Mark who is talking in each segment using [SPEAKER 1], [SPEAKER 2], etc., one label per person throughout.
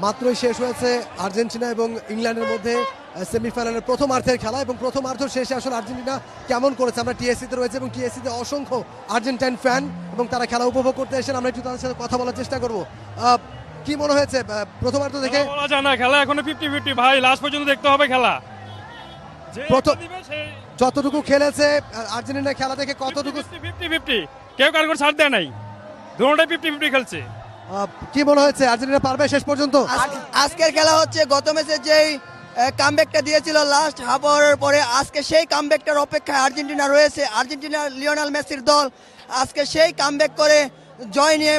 [SPEAKER 1] মাত্রই শেষ হয়েছে আর্জেন্টিনা এবং ইংল্যান্ডের মধ্যে সেমিফাইনালের প্রথমার্ধের খেলা, এবং প্রথমার্ধ শেষে আসলে আর্জেন্টিনা কেমন করেছে আমরা টিএসসিতে রয়েছে, এবং টিএসসিতে অসংখ্য আর্জেন্টাইন ফ্যান এবং তারা খেলা উপভোগ করতে এসেছেন। আমরা একটু তাদের সাথে কথা বলার চেষ্টা করব। কি মনে হয়েছে প্রথমার্ধ দেখে?
[SPEAKER 2] বলা যায় না, খেলা এখনো 50-50 ভাই, লাস্ট পর্যন্ত দেখতে হবে খেলা।
[SPEAKER 1] যতটুকু খেলেছে আর্জেন্টিনা খেলা দেখে কতটুকু
[SPEAKER 2] 50-50 কেউ কারো ছাড় দেয় নাই, দুটোটাই 50-50 খেলছে।
[SPEAKER 1] কি মনে হয়েছে আর্জেন্টিনা পারবে শেষ পর্যন্ত?
[SPEAKER 3] আজকের খেলা হচ্ছে গত ম্যাচে যেই কামব্যাকটা দিয়েছিল লাস্ট হাফ আওয়ারের পরে, আজকে সেই কামব্যাকটার অপেক্ষায় আর্জেন্টিনা রয়েছে। আর্জেন্টিনা লিওনেল মেসির দল আজকে সেই কামব্যাক করে জয় নিয়ে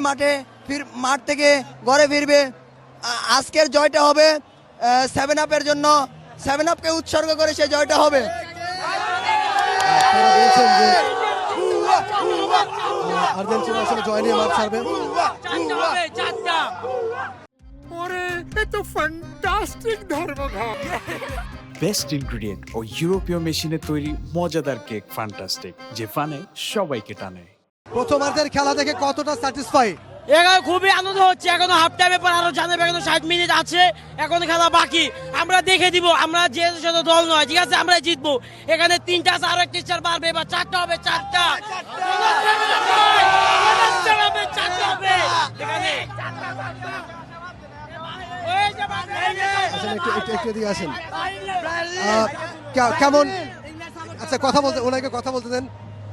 [SPEAKER 3] মাঠ থেকে ঘরে ফিরবে। আজকের জয়টা হবে 7 আপের জন্য, 7 আপকে উৎসর্গ করে সেই জয়টা হবে।
[SPEAKER 1] আর্জেন্টিনা আসলে জয় নিয়ে মাঠ ছাড়বে।
[SPEAKER 4] বেস্ট ইনগ্রিডিয়েন্ট ও ইউরোপীয় মেশিনে তৈরি মজাদার কেক ফ্যান্টাস্টিক, যে ফানে সবাইকে টানে।
[SPEAKER 1] প্রথমার্ধের খেলা দেখে কতটা স্যাটিসফাই?
[SPEAKER 5] এখানে খুবই আনন্দ হচ্ছে। এখনো হাফ টাইমে পর আরো জানাবে, এখনো 60 মিনিট আছে, এখন খেলা বাকি। আমরা দেখে দিব, আমরা যে সাথে দল নয়, ঠিক আছে, আমরা জিতবো। এখানে 3টা আছে, আরো একটা স্টার বাড়বে, এবার 4টা হবে, 4টা
[SPEAKER 1] একটু এদিকে আসেন। কেমন, আচ্ছা কথা বলতে, ওনাকে কথা বলতে দেন।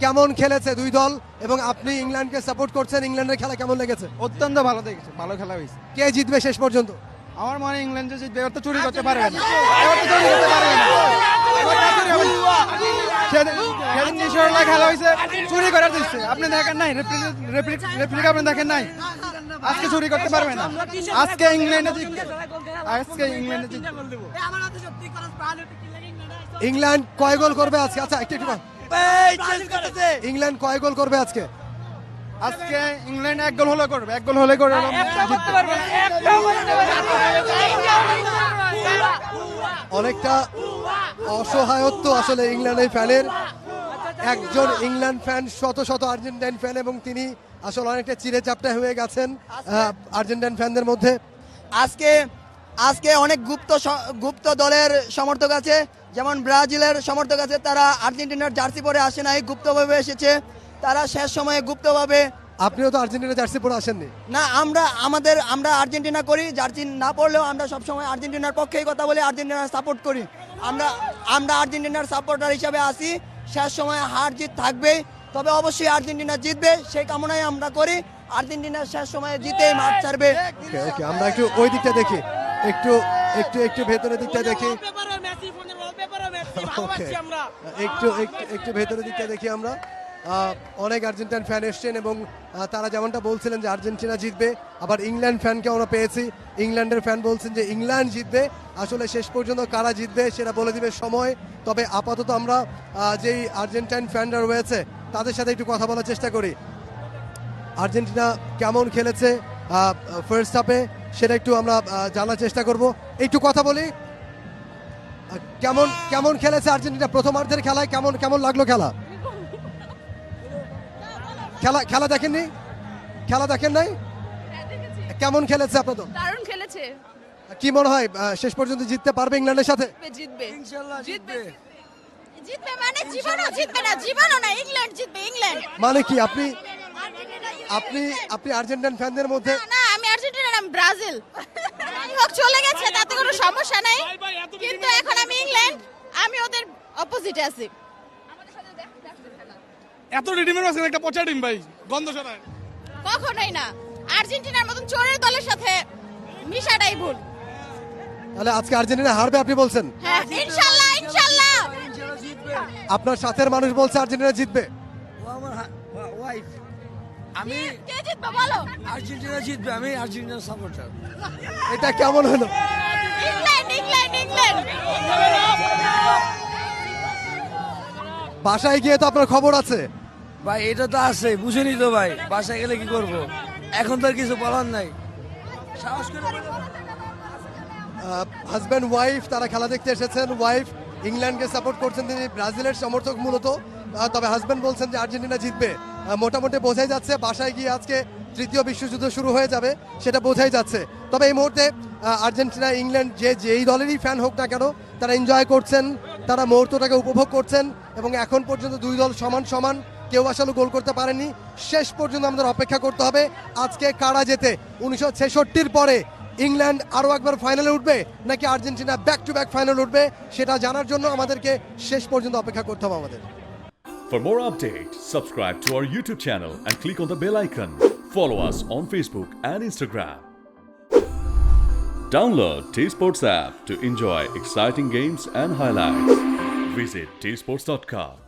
[SPEAKER 1] কেমন খেলেছে দুই দল, এবং আপনি ইংল্যান্ডকে সাপোর্ট করছেন, ইংল্যান্ডের খেলা কেমন লেগেছে?
[SPEAKER 6] অত্যন্ত ভালো দেখেছে, ভালো খেলা হয়েছে।
[SPEAKER 1] কে জিতবে শেষ পর্যন্ত?
[SPEAKER 6] আমার মনে হয় ইংল্যান্ড যে জিতবে, এবার তো চুরি করতে পারবে না, এবার তো চুরি করতে পারবে না, এবার তো চুরি হবে না। সেদিন নিশোরলা খেলা হয়েছে, চুরি করার দিচ্ছে, আপনি দেখেন নাই, রেপ্লিকা আপনি দেখেন নাই, আজকে চুরি করতে পারবে না। আজকে ইংল্যান্ডে জিতবে, আজকে ইংল্যান্ডে জিতবে।
[SPEAKER 1] ইংল্যান্ড কয় গোল করবে আজকে? আচ্ছা একটু ইংল্যান্ড কয় গোল করবে আজকে?
[SPEAKER 6] আজকে ইংল্যান্ড 1 গোল হলে করবে, 1 গোল হলে করে
[SPEAKER 1] অনেকটা অসহায়ত্ব আসলে ইংল্যান্ডের ফ্যানের। একজন ইংল্যান্ড ফ্যান শত শত আর্জেন্টাইন ফ্যান, এবং তিনি আসলে অনেকটা চিড়ে চাপটা হয়ে গেছেন আর্জেন্টাইন ফ্যানদের মধ্যে।
[SPEAKER 3] আজকে অনেক গুপ্ত দলের সমর্থক আছে, যেমন ব্রাজিলের সমর্থক আছে, তারা আর্জেন্টিনার জার্সি পরে আসে নাই, গুপ্তভাবে এসেছে। তারা শেষ সময়ে গুপ্তভাবে।
[SPEAKER 1] আপনিও তো আর্জেন্টিনা জার্সি পরে আসেননি?
[SPEAKER 3] না, আমরা আর্জেন্টিনা করি, জার্সি না পড়লেও আমরা সবসময় আর্জেন্টিনার পক্ষেই কথা বলি, আর্জেন্টিনার সাপোর্ট করি। আমরা আর্জেন্টিনার সাপোর্টার হিসাবে আসি। শেষ সময়ে হার জিত থাকবেই, তবে অবশ্যই আর্জেন্টিনা জিতবে সেই কামনাই আমরা করি। আর্জেন্টিনা শেষ সময়ে জিতেই মাঠ ছাড়বে।
[SPEAKER 1] আমরা একটু ওই দিকটা দেখি, একটু একটু একটু ভেতরের দিকটা দেখি, একটু ভেতরের দিকটা দেখি আমরা। অনেক আর্জেন্টাইন ফ্যান এসছেন, এবং তারা যেমনটা বলছিলেন যে আর্জেন্টিনা জিতবে। আবার ইংল্যান্ড ফ্যানকে আমরা পেয়েছি, ইংল্যান্ডের ফ্যান বলছেন যে ইংল্যান্ড জিতবে। আসলে শেষ পর্যন্ত কারা জিতবে সেটা বলে দিবে সময়। তবে আপাতত আমরা যেই আর্জেন্টাইন ফ্যানরা রয়েছে তাদের সাথে একটু কথা বলার চেষ্টা করি। আর্জেন্টিনা কেমন খেলেছে ফার্স্ট হাফে সেটা একটু আমরা জানার চেষ্টা করব। একটু কথা বলি, কেমন খেলেছে আর্জেন্টিনা প্রথমার্ধের খেলায়? কেমন লাগলো খেলা? খেলা দেখেননি? খেলা দেখেন নাই? কেমন খেলেছে আপনাদের?
[SPEAKER 7] দারুণ খেলেছে।
[SPEAKER 1] কি মনে হয় শেষ পর্যন্ত জিততে পারবে ইংল্যান্ডের সাথে?
[SPEAKER 7] জিতবে ইনশাআল্লাহ, জিতবে।
[SPEAKER 8] মানে জীবনও জিতবে না, জীবনও না, ইংল্যান্ড জিতবে, ইংল্যান্ড।
[SPEAKER 1] মানে কি আপনি আর্জেন্টাইন ফ্যানদের মধ্যে?
[SPEAKER 8] না, আমি আর্জেন্টিনা না, ব্রাজিল। হোক চলে গেছে, তাতে কোনো সমস্যা নাই, কিন্তু এখন আমি ইংল্যান্ড, আমি ওদের অপোজিটে আছি।
[SPEAKER 2] এত রিডিমের মাঝখানে একটা পচা ডিম ভাই, গন্ধ ছড়ায়।
[SPEAKER 8] কখনোই না, আর্জেন্টিনার মতন চোরের দলের সাথে মিশাটাই ভুল।
[SPEAKER 1] তাহলে আজকে আর্জেন্টিনা হারবে আপনি বলছেন?
[SPEAKER 8] হ্যাঁ, ইনশাআল্লাহ, ইনশাআল্লাহ।
[SPEAKER 1] আপনার সাথের মানুষ বলছে আর্জেন্টিনা জিতবে।
[SPEAKER 6] আমি
[SPEAKER 8] কে জিতবে বলো?
[SPEAKER 6] আর্জেন্টিনা জিতবে, আমি আর্জেন্টিনা সাপোর্টার।
[SPEAKER 1] এটা কেমন হলো?
[SPEAKER 8] England, England, England.
[SPEAKER 1] বাসায় গিয়ে তো আপনার খবর আছে
[SPEAKER 6] ভাই, এটা তো আছে, বুঝেনি তো ভাই, বাসায় গেলে কি করব, এখন তো আর কিছু বলার নাই। সাহস করে
[SPEAKER 1] হাজব্যান্ড ওয়াইফ তারা খেলা দেখতে এসেছেন। ওয়াইফ ইংল্যান্ডকে সাপোর্ট করছেন, তিনি ব্রাজিলের সমর্থক মূলত। তবে হাজব্যান্ড বলছেন যে আর্জেন্টিনা জিতবে। মোটামুটি বোঝাই যাচ্ছে বাসায় গিয়ে আজকে তৃতীয় বিশ্বযুদ্ধ শুরু হয়ে যাবে, সেটা বোঝাই যাচ্ছে। তবে এই মুহূর্তে আর্জেন্টিনা ইংল্যান্ড যেই দলেরই ফ্যান হোক না কেন তারা এনজয় করছেন, তারা মুহূর্তটাকে উপভোগ করছেন এবং এখন পর্যন্ত দুই দল সমান সমান, কেউ আসলে গোল করতে পারেনি। শেষ পর্যন্ত আমাদের অপেক্ষা করতে হবে আজকে কারা জেতে। 1966-র পরে ইংল্যান্ড আরও একবার ফাইনালে উঠবে নাকি Argentina back to back final উঠবে, সেটা জানার জন্য আমাদেরকে শেষ পর্যন্ত অপেক্ষা করতে হবে আমাদের।
[SPEAKER 9] For more updates, subscribe to our YouTube channel and click on the bell icon. Follow us on Facebook and Instagram. Download T-Sports app to enjoy exciting games and highlights. Visit tsports.com.